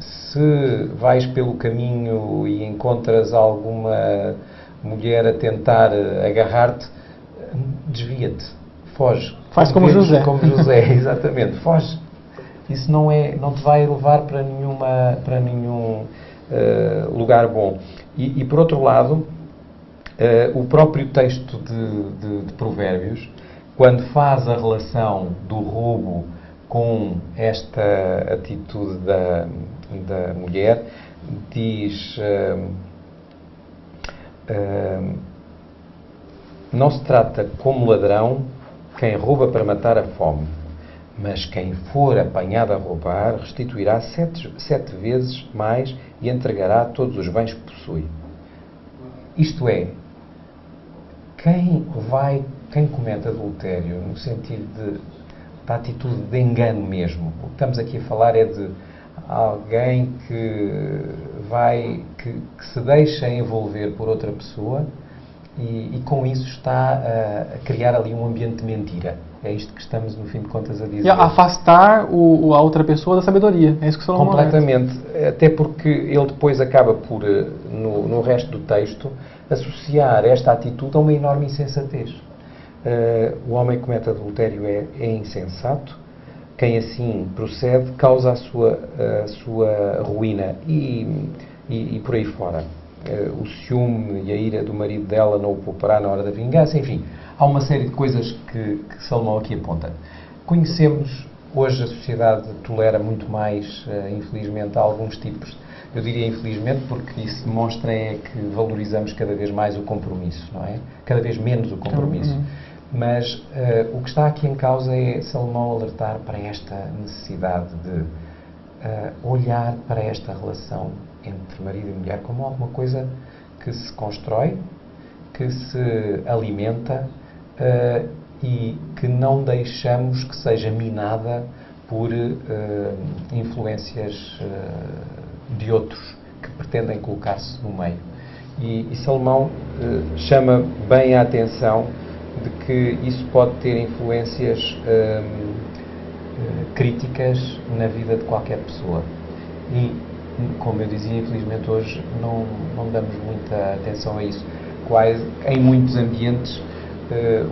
se vais pelo caminho e encontras alguma mulher a tentar agarrar-te, desvia-te, foge. Faz como José. Como José, exatamente, foge. Isso não te vai levar para nenhum lugar bom. E por outro lado, o próprio texto de Provérbios, quando faz a relação do roubo com esta atitude da mulher, diz: não se trata como ladrão quem rouba para matar a fome, mas quem for apanhado a roubar restituirá sete vezes mais e entregará todos os bens que possui. Isto é, quem comete adultério no sentido da atitude de engano mesmo. O que estamos aqui a falar é de alguém que se deixa envolver por outra pessoa e com isso está a criar ali um ambiente de mentira. É isto que estamos, no fim de contas, a dizer. E a afastar a outra pessoa da sabedoria. É isso que Salomão completamente. Até porque ele depois acaba por, no resto do texto, associar esta atitude a uma enorme insensatez. O homem que comete adultério é insensato. Quem assim procede causa a sua ruína e por aí fora. O ciúme e a ira do marido dela não o poupará na hora da vingança. Enfim, há uma série de coisas que Salomão aqui aponta. Conhecemos, hoje a sociedade tolera muito mais, infelizmente, alguns tipos. Eu diria infelizmente porque isso demonstra que valorizamos cada vez mais o compromisso, não é? Cada vez menos o compromisso. Mas o que está aqui em causa é Salomão alertar para esta necessidade de olhar para esta relação entre marido e mulher como alguma coisa que se constrói, que se alimenta e que não deixamos que seja minada por influências de outros que pretendem colocar-se no meio. E Salomão chama bem a atenção de que isso pode ter influências críticas na vida de qualquer pessoa. E, como eu dizia, infelizmente hoje não damos muita atenção a isso. Quase em muitos ambientes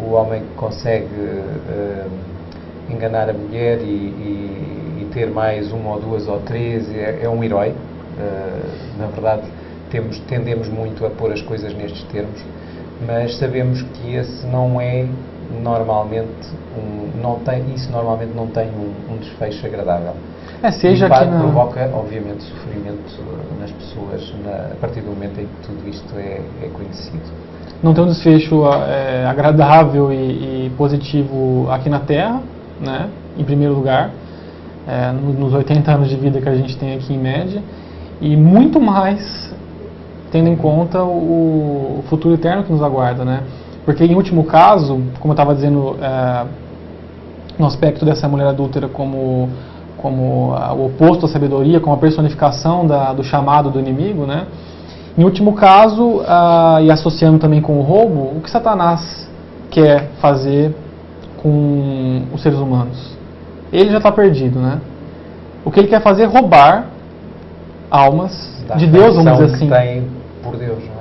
o homem consegue enganar a mulher e ter mais uma ou duas ou três, é um herói. Na verdade, tendemos muito a pôr as coisas nestes termos, mas sabemos que esse não é normalmente isso normalmente não tem um desfecho agradável. Seja que provoca, obviamente, sofrimento nas pessoas a partir do momento em que tudo isto é conhecido. Não tem um desfecho agradável e positivo aqui na Terra, né, em primeiro lugar, nos 80 anos de vida que a gente tem aqui em média, e muito mais tendo em conta o futuro eterno que nos aguarda, né? Porque, em último caso, como eu estava dizendo, no aspecto dessa mulher adúltera como o oposto à sabedoria, como a personificação do chamado do inimigo, né? Em último caso, e associando também com o roubo, o que Satanás quer fazer com os seres humanos? Ele já está perdido, né? O que ele quer fazer é roubar almas de Deus, vamos dizer assim. Que tem por Deus, não é?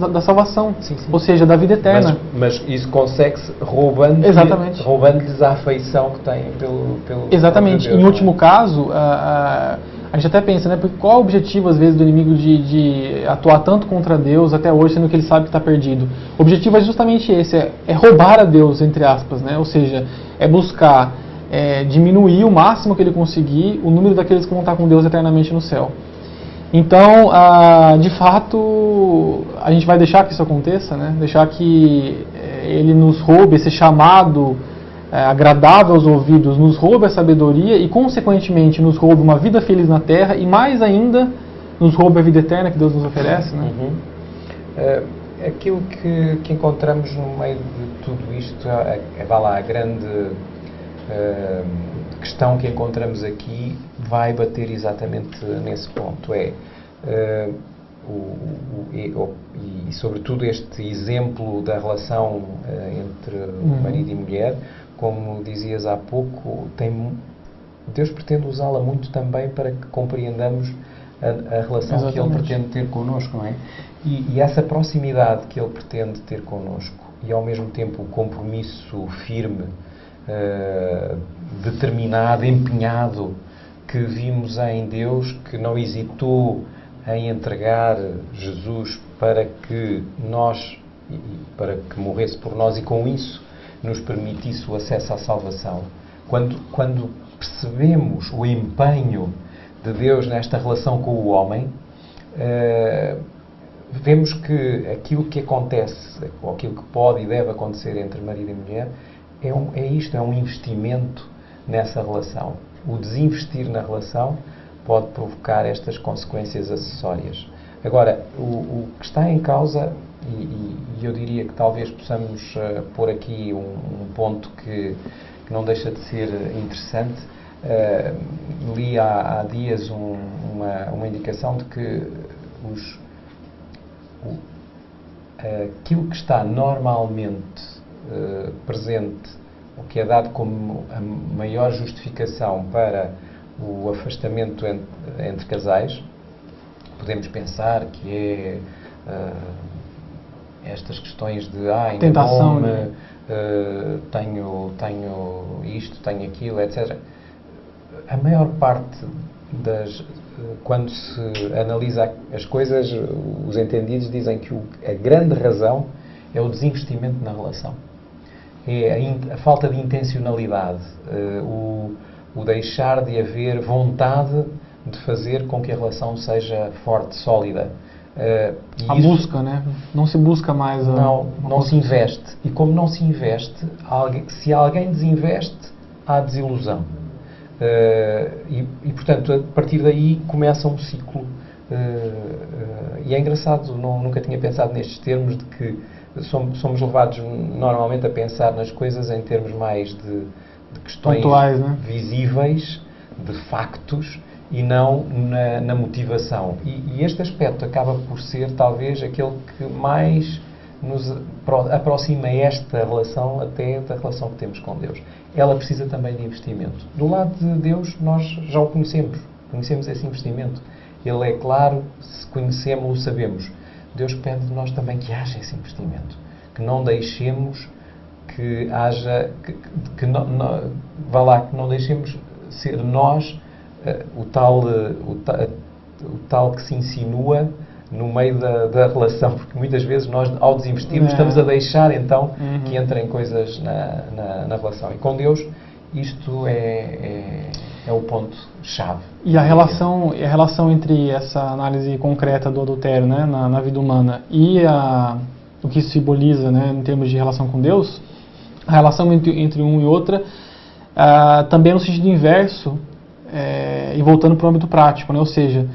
Da salvação, sim. Ou seja, da vida eterna. Mas isso consegue-se roubando-lhes a afeição que têm pelo Exatamente. Deus, em último caso, a gente até pensa, né? Porque qual é o objetivo, às vezes, do inimigo de atuar tanto contra Deus até hoje, sendo que ele sabe que está perdido? O objetivo é justamente esse, é roubar a Deus, entre aspas, né? Ou seja, é buscar diminuir o máximo que ele conseguir o número daqueles que vão estar com Deus eternamente no céu. Então, de fato, a gente vai deixar que isso aconteça, né? Deixar que ele nos roube esse chamado agradável aos ouvidos, nos roube a sabedoria e, consequentemente, nos roube uma vida feliz na terra e, mais ainda, nos roube a vida eterna que Deus nos oferece, né? Aquilo que encontramos no meio de tudo isto, a grande questão que encontramos aqui vai bater exatamente nesse ponto, e sobretudo este exemplo da relação entre marido e mulher, como dizias há pouco, Deus pretende usá-la muito também para que compreendamos a relação Exatamente. Que Ele pretende ter connosco, não é? E essa proximidade que Ele pretende ter connosco e ao mesmo tempo o compromisso firme, determinado, empenhado que vimos em Deus, que não hesitou em entregar Jesus para que morresse por nós e com isso nos permitisse o acesso à salvação. Quando percebemos o empenho de Deus nesta relação com o homem, vemos que aquilo que acontece, ou aquilo que pode e deve acontecer entre marido e mulher, é um investimento nessa relação. O desinvestir na relação pode provocar estas consequências acessórias. Agora, o que está em causa, e eu diria que talvez possamos pôr aqui um ponto que não deixa de ser interessante, li há dias uma indicação de que aquilo que está normalmente presente, o que é dado como a maior justificação para o afastamento entre casais, podemos pensar que é estas questões de tentação, tenho isto, tenho aquilo, etc. A maior parte quando se analisa as coisas, os entendidos dizem que a grande razão é o desinvestimento na relação. É a falta de intencionalidade, o deixar de haver vontade de fazer com que a relação seja forte, sólida. A busca, né? Não se busca mais não se investe. E como não se investe, se alguém desinveste, há desilusão. E portanto, a partir daí começa um ciclo. E é engraçado, nunca tinha pensado nestes termos de que somos levados normalmente a pensar nas coisas em termos mais de questões pontuais, né? Visíveis, de factos, e não na motivação. E este aspecto acaba por ser talvez aquele que mais nos aproxima esta relação até da relação que temos com Deus. Ela precisa também de investimento. Do lado de Deus, nós já o conhecemos esse investimento. Ele é claro, se conhecemos-o, sabemos. Deus pede de nós também que haja esse investimento, que não deixemos que haja, que não deixemos ser nós o tal que se insinua no meio da relação, porque muitas vezes nós, ao desinvestirmos, estamos a deixar então que entrem coisas na relação. E com Deus, isto é o ponto-chave. E a relação entre essa análise concreta do adultério, né, na vida humana e o que isso simboliza, né, em termos de relação com Deus, a relação entre um e outra também no sentido inverso, e voltando para o âmbito prático, né, ou seja,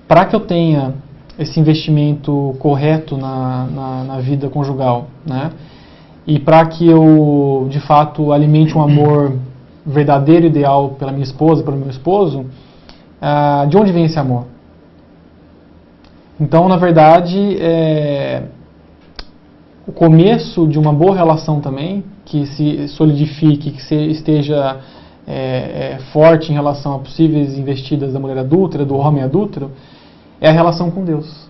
para que eu tenha esse investimento correto na vida conjugal, né, e para que eu, de fato, alimente um amor verdadeiro e ideal pela minha esposa, pelo meu esposo, de onde vem esse amor? Então, na verdade, o começo de uma boa relação também, que se solidifique, que esteja forte em relação a possíveis investidas da mulher adúltera, do homem adúltero, é a relação com Deus.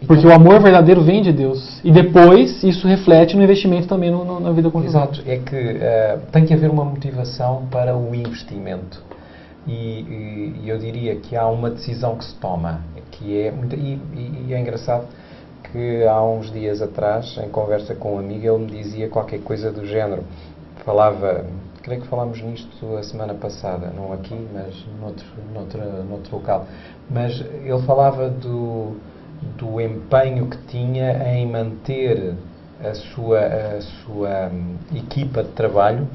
Porque o amor verdadeiro vem de Deus. E depois isso reflete no investimento também na vida conjugal. Exato. É que tem que haver uma motivação para o investimento. E eu diria que há uma decisão que se toma. Que e é engraçado que há uns dias atrás, em conversa com um amigo, ele me dizia qualquer coisa do género. Creio que falámos nisto a semana passada, não aqui, mas noutro local. Mas ele falava do empenho que tinha em manter a sua equipa de trabalho,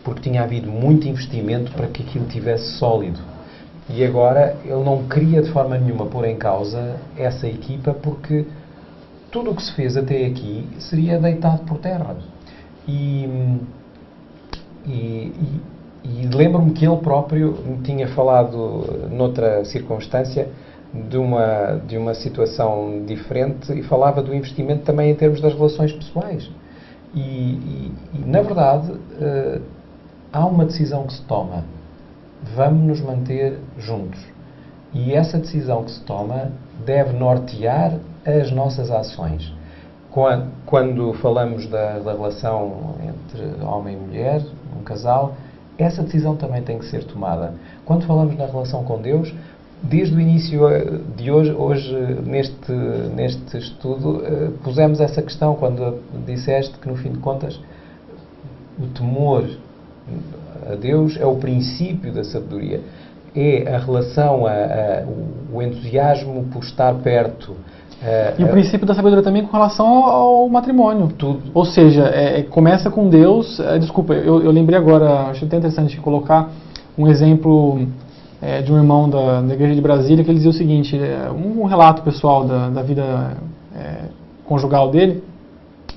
porque tinha havido muito investimento para que aquilo tivesse sólido. E agora ele não queria de forma nenhuma pôr em causa essa equipa, porque tudo o que se fez até aqui seria deitado por terra. E lembro-me que ele próprio me tinha falado noutra circunstância de uma situação diferente e falava do investimento também em termos das relações pessoais. E na verdade, há uma decisão que se toma. Vamos nos manter juntos. E essa decisão que se toma deve nortear as nossas ações. Quando falamos da relação entre homem e mulher, um casal, essa decisão também tem que ser tomada. Quando falamos na relação com Deus, desde o início de hoje neste estudo, pusemos essa questão quando disseste que, no fim de contas, o temor a Deus é o princípio da sabedoria. É a relação, o entusiasmo por estar perto. E o princípio da sabedoria também com relação ao matrimônio. Tudo. Ou seja, começa com Deus. Desculpa, eu lembrei agora, acho até interessante colocar um exemplo de um irmão da igreja de Brasília, que ele dizia o seguinte, um relato pessoal da vida conjugal dele,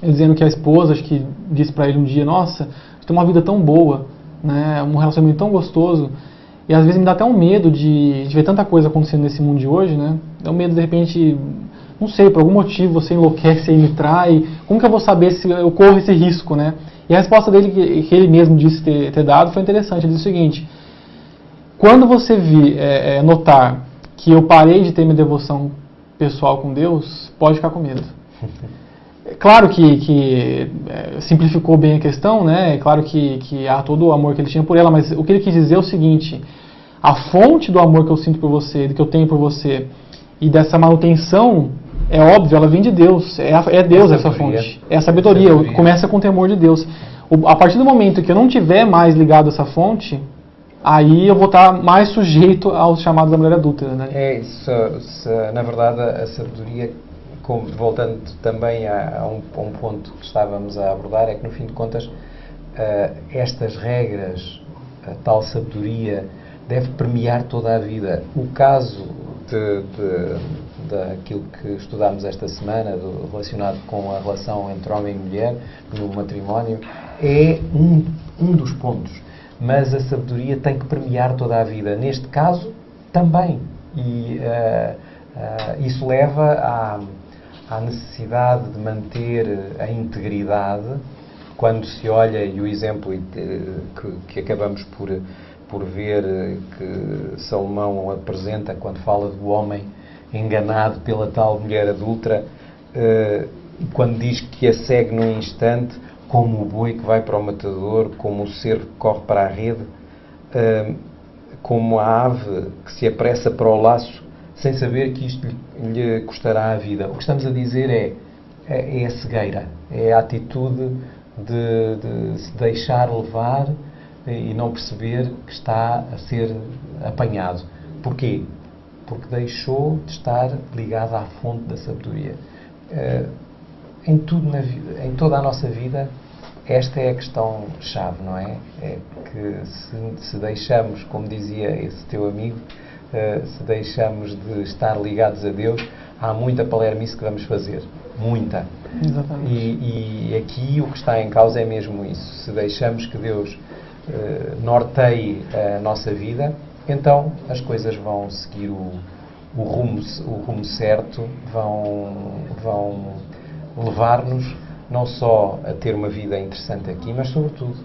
ele dizendo que a esposa, acho que disse para ele um dia, nossa, você tem uma vida tão boa, né, um relacionamento tão gostoso, e às vezes me dá até um medo de ver tanta coisa acontecendo nesse mundo de hoje, né, dá um medo de repente, não sei, por algum motivo você enlouquece e me trai, como que eu vou saber se eu corro esse risco, né? E a resposta dele, que ele mesmo disse ter dado, foi interessante, ele disse o seguinte, quando você notar que eu parei de ter minha devoção pessoal com Deus, pode ficar com medo. Claro que simplificou bem a questão, né? É claro que há todo o amor que ele tinha por ela, mas o que ele quis dizer é o seguinte, a fonte do amor que eu sinto por você, do que eu tenho por você, e dessa manutenção, é óbvio, ela vem de Deus, é Deus essa fonte, é a sabedoria, começa com o temor de Deus. A partir do momento que eu não tiver mais ligado a essa fonte, aí eu vou estar mais sujeito aos chamados da mulher adúltera, né? Na verdade, a sabedoria, voltando também a um ponto que estávamos a abordar, é que no fim de contas, estas regras, a tal sabedoria, deve permear toda a vida. O caso daquilo que estudámos esta semana, relacionado com a relação entre homem e mulher no matrimónio, é um dos pontos. Mas a sabedoria tem que permear toda a vida. Neste caso, também. E isso leva à necessidade de manter a integridade, quando se olha, e o exemplo que acabamos por ver que Salomão apresenta quando fala do homem enganado pela tal mulher adúltera, e quando diz que a segue num instante, como o boi que vai para o matador, como o cervo que corre para a rede, como a ave que se apressa para o laço, sem saber que isto lhe custará a vida. O que estamos a dizer é a cegueira, é a atitude de se deixar levar e não perceber que está a ser apanhado. Porquê? Porque deixou de estar ligado à fonte da sabedoria. Em tudo na vida, em toda a nossa vida, esta é a questão-chave, não é? É que se deixamos, como dizia esse teu amigo, se deixamos de estar ligados a Deus, há muita palermice que vamos fazer. Muita. Exatamente. E aqui o que está em causa é mesmo isso. Se deixamos que Deus norteie a nossa vida, então as coisas vão seguir o rumo certo, vão levar-nos não só a ter uma vida interessante aqui, mas sobretudo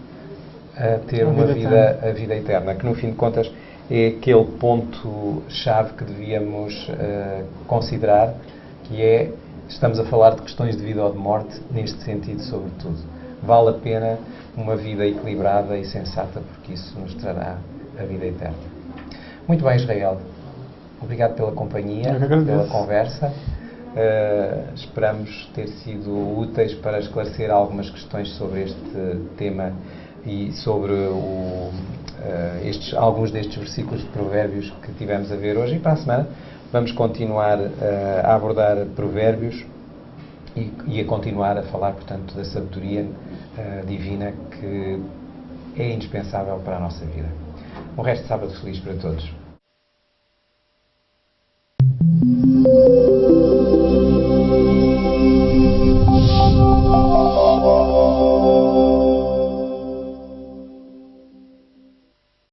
a ter a vida eterna, que no fim de contas é aquele ponto-chave que devíamos considerar, que é, estamos a falar de questões de vida ou de morte, neste sentido sobretudo. Vale a pena uma vida equilibrada e sensata, porque isso nos trará a vida eterna. Muito bem, Israel. Obrigado pela companhia, pela conversa. Esperamos ter sido úteis para esclarecer algumas questões sobre este tema e sobre alguns destes versículos de Provérbios que tivemos a ver hoje. E para a semana vamos continuar a abordar Provérbios e a continuar a falar, portanto, da sabedoria divina que é indispensável para a nossa vida. Um resto de sábado feliz para todos.